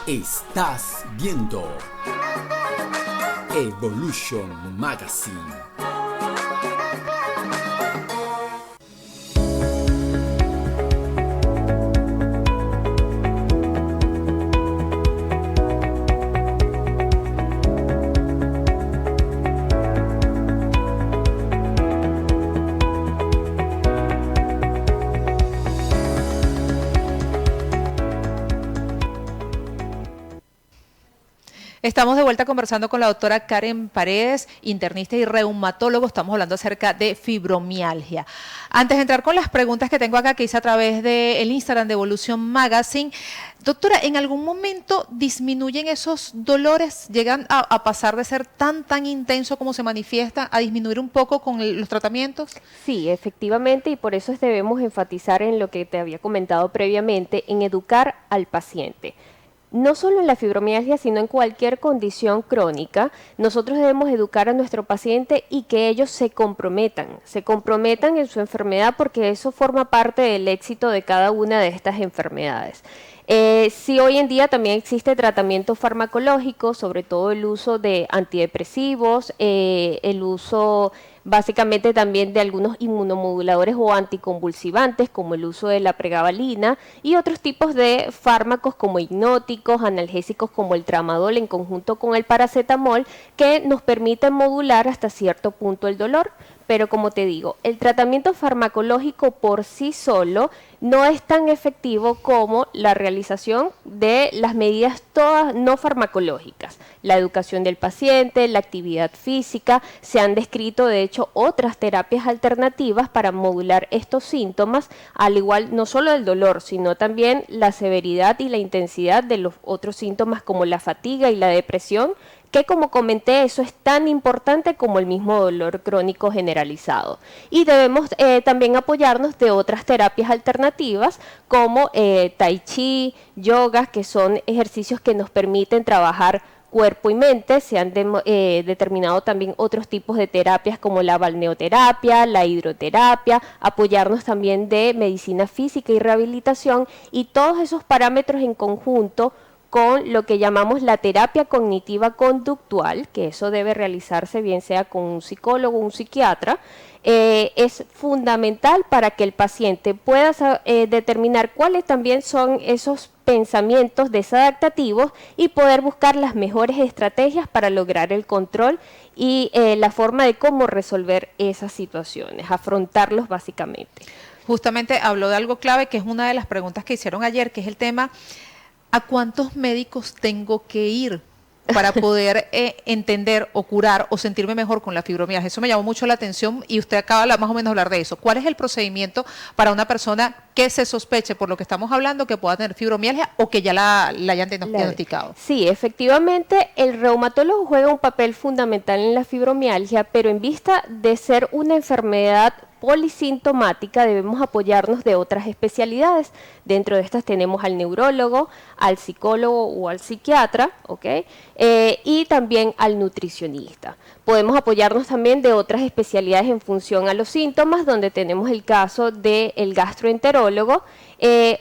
Estás viendo Evolution Magazine. Estamos de vuelta conversando con la doctora Karen Paredes, internista y reumatólogo. Estamos hablando acerca de fibromialgia. Antes de entrar con las preguntas que tengo acá, que hice a través del Instagram de Evolution Magazine, doctora, ¿en algún momento disminuyen esos dolores? ¿Llegan a pasar de ser tan intenso como se manifiesta, a disminuir un poco con los tratamientos? Sí, efectivamente, y por eso debemos enfatizar en lo que te había comentado previamente, en educar al paciente. No solo en la fibromialgia, sino en cualquier condición crónica, nosotros debemos educar a nuestro paciente y que ellos se comprometan en su enfermedad, porque eso forma parte del éxito de cada una de estas enfermedades. Sí, hoy en día también existe tratamiento farmacológico, sobre todo el uso de antidepresivos, el uso básicamente también de algunos inmunomoduladores o anticonvulsivantes, como el uso de la pregabalina, y otros tipos de fármacos como hipnóticos, analgésicos como el tramadol en conjunto con el paracetamol, que nos permiten modular hasta cierto punto el dolor. Pero como te digo, el tratamiento farmacológico por sí solo no es tan efectivo como la realización de las medidas todas no farmacológicas. La educación del paciente, la actividad física, se han descrito de hecho otras terapias alternativas para modular estos síntomas, al igual no solo del dolor, sino también la severidad y la intensidad de los otros síntomas como la fatiga y la depresión, que como comenté, eso es tan importante como el mismo dolor crónico generalizado. Y debemos también apoyarnos de otras terapias alternativas como tai chi, yoga, que son ejercicios que nos permiten trabajar cuerpo y mente. Se han determinado también otros tipos de terapias como la balneoterapia, la hidroterapia, apoyarnos también de medicina física y rehabilitación, y todos esos parámetros en conjunto con lo que llamamos la terapia cognitiva conductual, que eso debe realizarse bien sea con un psicólogo o un psiquiatra, es fundamental para que el paciente pueda determinar cuáles también son esos pensamientos desadaptativos y poder buscar las mejores estrategias para lograr el control y la forma de cómo resolver esas situaciones, afrontarlos básicamente. Justamente habló de algo clave, que es una de las preguntas que hicieron ayer, que es el tema: ¿a cuántos médicos tengo que ir para poder entender o curar o sentirme mejor con la fibromialgia? Eso me llamó mucho la atención y usted acaba más o menos de hablar de eso. ¿Cuál es el procedimiento para una persona que se sospeche, por lo que estamos hablando, que pueda tener fibromialgia o que ya la hayan diagnosticado? Sí, efectivamente, el reumatólogo juega un papel fundamental en la fibromialgia, pero en vista de ser una enfermedad polisintomática, debemos apoyarnos de otras especialidades. Dentro de estas tenemos al neurólogo, al psicólogo o al psiquiatra, ¿okay? Y también al nutricionista. Podemos apoyarnos también de otras especialidades en función a los síntomas, donde tenemos el caso del gastroenterólogo,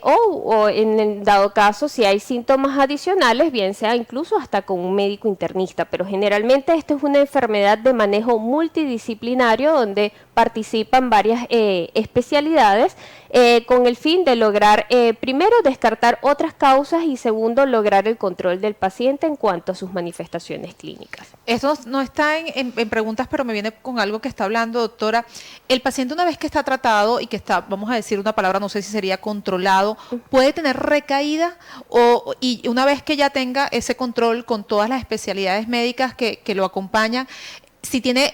o en el dado caso, si hay síntomas adicionales, bien sea incluso hasta con un médico internista. Pero generalmente esto es una enfermedad de manejo multidisciplinario donde participan varias especialidades con el fin de lograr, primero, descartar otras causas y segundo, lograr el control del paciente en cuanto a sus manifestaciones clínicas. Esto no está en preguntas, pero me viene con algo que está hablando, doctora. El paciente, una vez que está tratado y que está, vamos a decir una palabra, no sé si sería controlado, ¿puede tener recaída? Y una vez que ya tenga ese control con todas las especialidades médicas que lo acompañan, si tiene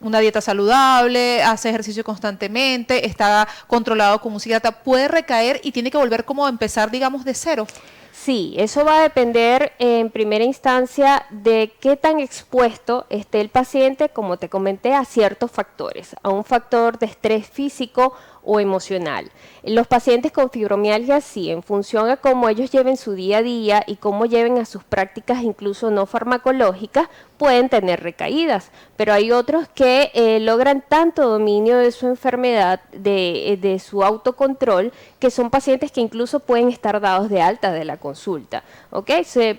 una dieta saludable, hace ejercicio constantemente, está controlado con un psiquiatra, ¿puede recaer y tiene que volver como a empezar, digamos, de cero? Sí, eso va a depender en primera instancia de qué tan expuesto esté el paciente, como te comenté, a ciertos factores, a un factor de estrés físico o emocional. Los pacientes con fibromialgia, sí, en función a cómo ellos lleven su día a día y cómo lleven a sus prácticas incluso no farmacológicas, pueden tener recaídas, pero hay otros que logran tanto dominio de su enfermedad, de su autocontrol, que son pacientes que incluso pueden estar dados de alta de la consulta, ¿ok?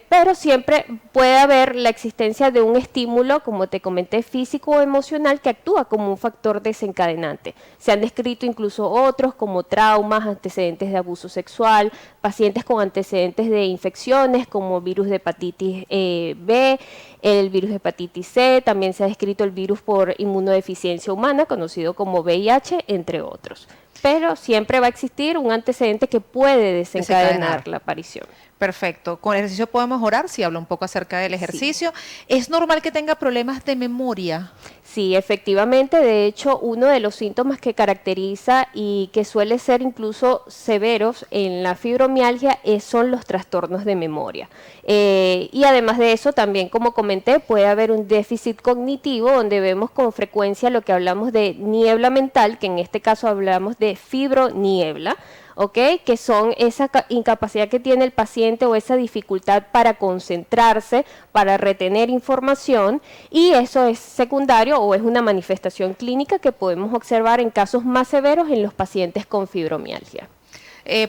Pero siempre puede haber la existencia de un estímulo, como te comenté, físico o emocional, que actúa como un factor desencadenante. Se han descrito incluso otros como traumas, antecedentes de abuso sexual, pacientes con antecedentes de infecciones como virus de hepatitis B, el virus de hepatitis C, también se ha descrito el virus por inmunodeficiencia humana, conocido como VIH, entre otros. Pero siempre va a existir un antecedente que puede desencadenar la aparición. Perfecto. ¿Con el ejercicio podemos mejorar? Sí, habla un poco acerca del ejercicio. Sí. ¿Es normal que tenga problemas de memoria? Sí, efectivamente. De hecho, uno de los síntomas que caracteriza y que suele ser incluso severos en la fibromialgia son los trastornos de memoria. Y además de eso, también, como comenté, puede haber un déficit cognitivo donde vemos con frecuencia lo que hablamos de niebla mental, que en este caso hablamos de fibroniebla. ¿Ok? Que son esa incapacidad que tiene el paciente o esa dificultad para concentrarse, para retener información, y eso es secundario o es una manifestación clínica que podemos observar en casos más severos en los pacientes con fibromialgia.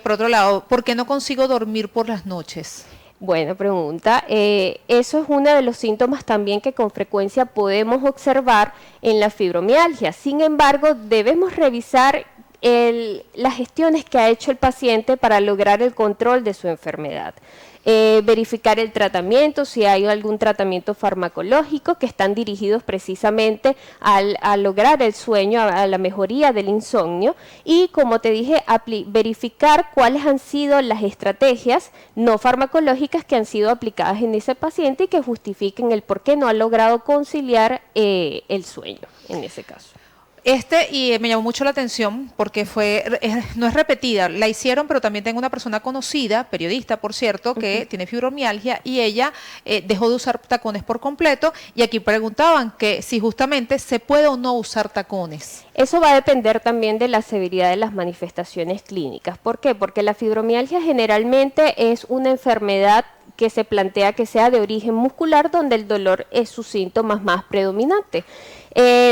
Por otro lado, ¿por qué no consigo dormir por las noches? Buena pregunta. Eso es uno de los síntomas también que con frecuencia podemos observar en la fibromialgia. Sin embargo, debemos revisar las gestiones que ha hecho el paciente para lograr el control de su enfermedad. Verificar el tratamiento, si hay algún tratamiento farmacológico que están dirigidos precisamente a lograr el sueño, a la mejoría del insomnio, y como te dije, verificar cuáles han sido las estrategias no farmacológicas que han sido aplicadas en ese paciente y que justifiquen el por qué no ha logrado conciliar el sueño en ese caso. Y me llamó mucho la atención porque no es repetida, la hicieron, pero también tengo una persona conocida, periodista por cierto, que tiene fibromialgia, y ella dejó de usar tacones por completo, y aquí preguntaban que si justamente se puede o no usar tacones. Eso va a depender también de la severidad de las manifestaciones clínicas. ¿Por qué? Porque la fibromialgia generalmente es una enfermedad que se plantea que sea de origen muscular, donde el dolor es su síntoma más predominante.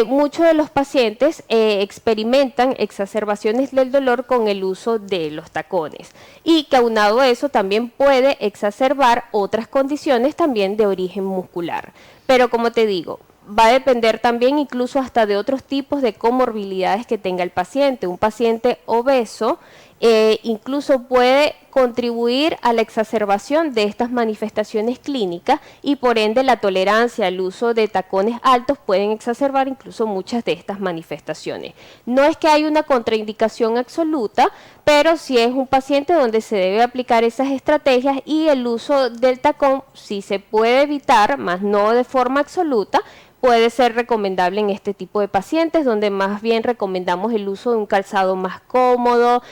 Muchos de los pacientes experimentan exacerbaciones del dolor con el uso de los tacones, y que aunado a eso también puede exacerbar otras condiciones también de origen muscular. Pero como te digo, va a depender también incluso hasta de otros tipos de comorbilidades que tenga el paciente. Un paciente obeso incluso puede contribuir a la exacerbación de estas manifestaciones clínicas, y por ende la tolerancia al uso de tacones altos pueden exacerbar incluso muchas de estas manifestaciones. No es que hay una contraindicación absoluta, pero sí es un paciente donde se debe aplicar esas estrategias, y el uso del tacón sí se puede evitar, más no de forma absoluta. Puede ser recomendable en este tipo de pacientes, donde más bien recomendamos el uso de un calzado más cómodo,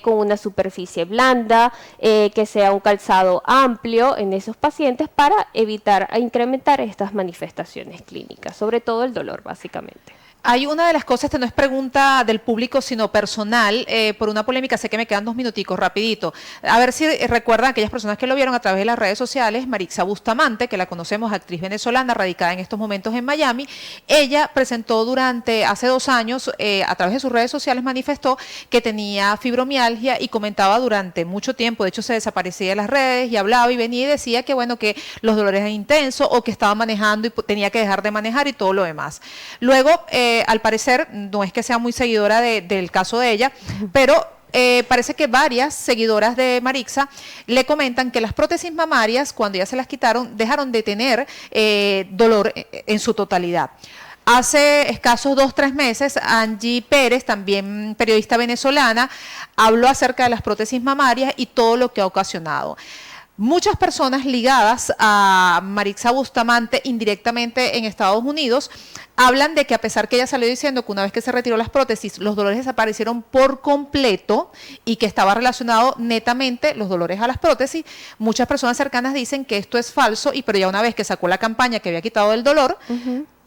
con una superficie blanda, que sea un calzado amplio en esos pacientes para evitar incrementar estas manifestaciones clínicas, sobre todo el dolor básicamente. Hay una de las cosas que no es pregunta del público, sino personal, por una polémica. Sé que me quedan 2 minuticos, rapidito. A ver si recuerdan aquellas personas que lo vieron a través de las redes sociales. Marixa Bustamante, que la conocemos, actriz venezolana, radicada en estos momentos en Miami. Ella presentó hace 2 años, a través de sus redes sociales, manifestó que tenía fibromialgia, y comentaba durante mucho tiempo, de hecho se desaparecía de las redes y hablaba y venía y decía que bueno, que los dolores eran intensos, o que estaba manejando y tenía que dejar de manejar y todo lo demás. Luego, al parecer, no es que sea muy seguidora del caso de ella, pero parece que varias seguidoras de Marixa le comentan que las prótesis mamarias, cuando ya se las quitaron, dejaron de tener dolor en su totalidad. Hace escasos 2-3 meses, Angie Pérez, también periodista venezolana, habló acerca de las prótesis mamarias y todo lo que ha ocasionado. Muchas personas ligadas a Marixa Bustamante indirectamente en Estados Unidos hablan de que, a pesar que ella salió diciendo que una vez que se retiró las prótesis, los dolores desaparecieron por completo y que estaba relacionado netamente los dolores a las prótesis, muchas personas cercanas dicen que esto es falso, pero ya una vez que sacó la campaña que había quitado el dolor,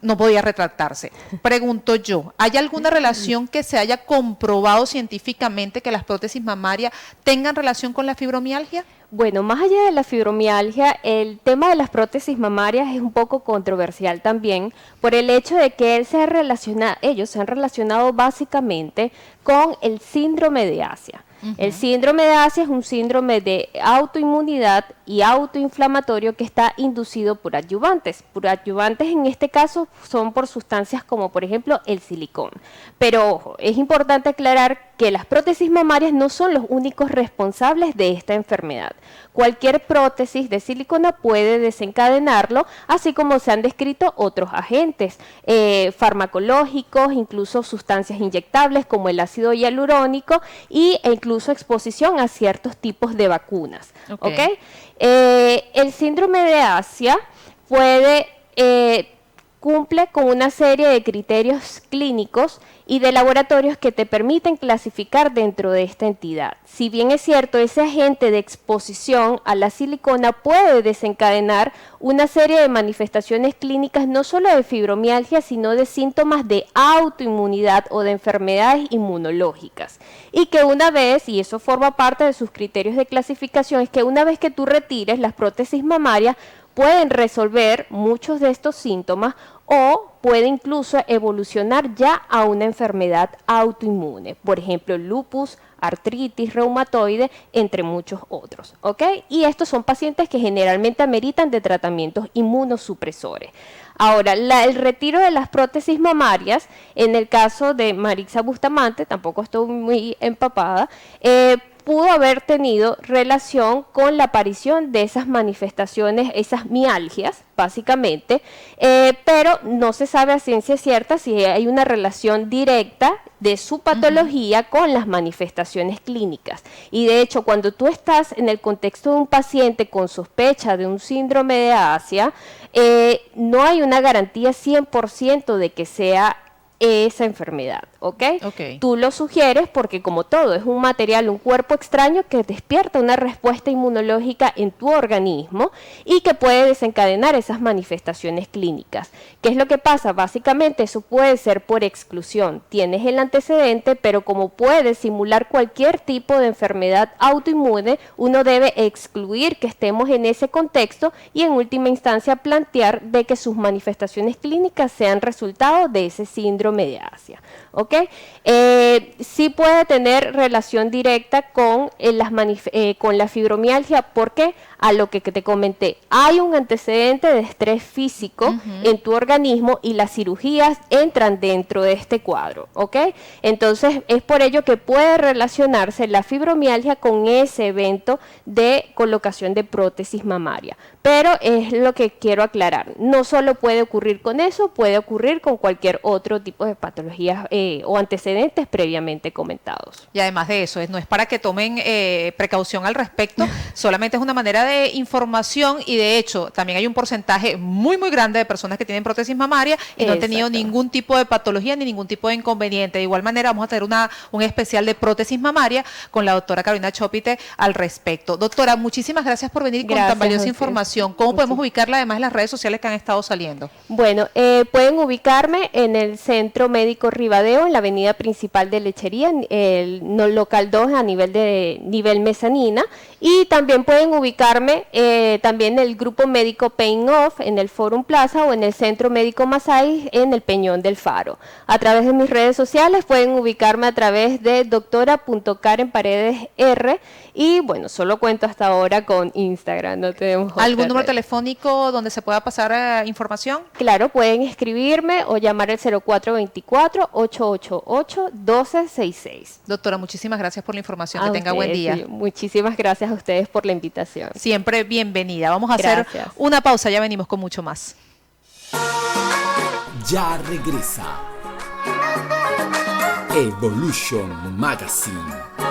no podía retractarse. Pregunto yo, ¿hay alguna relación que se haya comprobado científicamente que las prótesis mamarias tengan relación con la fibromialgia? Bueno, más allá de la fibromialgia, el tema de las prótesis mamarias es un poco controversial también por el hecho de que ellos se han relacionado básicamente con el síndrome de Asia. El síndrome de Asia es un síndrome de autoinmunidad y autoinflamatorio que está inducido por adyuvantes. Por adyuvantes en este caso son por sustancias como por ejemplo el silicón. Pero ojo, es importante aclarar que las prótesis mamarias no son los únicos responsables de esta enfermedad. Cualquier prótesis de silicona puede desencadenarlo, así como se han descrito otros agentes farmacológicos, incluso sustancias inyectables como el ácido hialurónico e incluso exposición a ciertos tipos de vacunas. ¿Okay? El síndrome de Asia cumple con una serie de criterios clínicos y de laboratorios que te permiten clasificar dentro de esta entidad. Si bien es cierto, ese agente de exposición a la silicona puede desencadenar una serie de manifestaciones clínicas no solo de fibromialgia, sino de síntomas de autoinmunidad o de enfermedades inmunológicas. Y que una vez, y eso forma parte de sus criterios de clasificación, es que una vez que tú retires las prótesis mamarias, pueden resolver muchos de estos síntomas o puede incluso evolucionar ya a una enfermedad autoinmune, por ejemplo, lupus, artritis reumatoide, entre muchos otros, ¿ok? Y estos son pacientes que generalmente ameritan de tratamientos inmunosupresores. Ahora, el retiro de las prótesis mamarias, en el caso de Marixa Bustamante, tampoco estoy muy empapada, pudo haber tenido relación con la aparición de esas manifestaciones, esas mialgias, básicamente, pero no se sabe a ciencia cierta si hay una relación directa de su patología con las manifestaciones clínicas. Y de hecho, cuando tú estás en el contexto de un paciente con sospecha de un síndrome de Asia, no hay una garantía 100% de que sea esa enfermedad, ¿ok? Tú lo sugieres porque como todo es un material, un cuerpo extraño que despierta una respuesta inmunológica en tu organismo y que puede desencadenar esas manifestaciones clínicas. ¿Qué es lo que pasa? Básicamente eso puede ser por exclusión. Tienes el antecedente, pero como puede simular cualquier tipo de enfermedad autoinmune, uno debe excluir que estemos en ese contexto y en última instancia plantear de que sus manifestaciones clínicas sean resultado de ese síndrome de Asia, ¿ok? Sí puede tener relación directa con la fibromialgia, porque a lo que te comenté, hay un antecedente de estrés físico en tu organismo y las cirugías entran dentro de este cuadro, ¿ok? Entonces es por ello que puede relacionarse la fibromialgia con ese evento de colocación de prótesis mamaria, pero es lo que quiero aclarar, no solo puede ocurrir con eso, puede ocurrir con cualquier otro tipo de patologías o antecedentes previamente comentados. Y además de eso, no es para que tomen precaución al respecto, solamente es una manera de información y de hecho también hay un porcentaje muy muy grande de personas que tienen prótesis mamaria y no han tenido ningún tipo de patología ni ningún tipo de inconveniente. De igual manera vamos a tener un especial de prótesis mamaria con la doctora Carolina Chopite al respecto. Doctora, muchísimas gracias por venir con tan valiosa información. ¿Cómo podemos ubicarla además en las redes sociales que han estado saliendo? Bueno, pueden ubicarme en el Centro Médico Ribadeo, en la avenida principal de Lechería, el local 2 a nivel mezanina, y también pueden ubicarme también en el Grupo Médico Pain Off en el Forum Plaza o en el Centro Médico Masai en el Peñón del Faro. A través de mis redes sociales pueden ubicarme a través de doctora.karenparedesr y bueno, solo cuento hasta ahora con Instagram, no tenemos ¿algún número telefónico donde se pueda pasar información? Claro, pueden escribirme o llamar al 0424-888-1266. Doctora, muchísimas gracias por la información, que tenga buen día. Sí, muchísimas gracias a ustedes por la invitación. Siempre bienvenida. Vamos a hacer una pausa, ya venimos con mucho más. Ya regresa Evolution Magazine.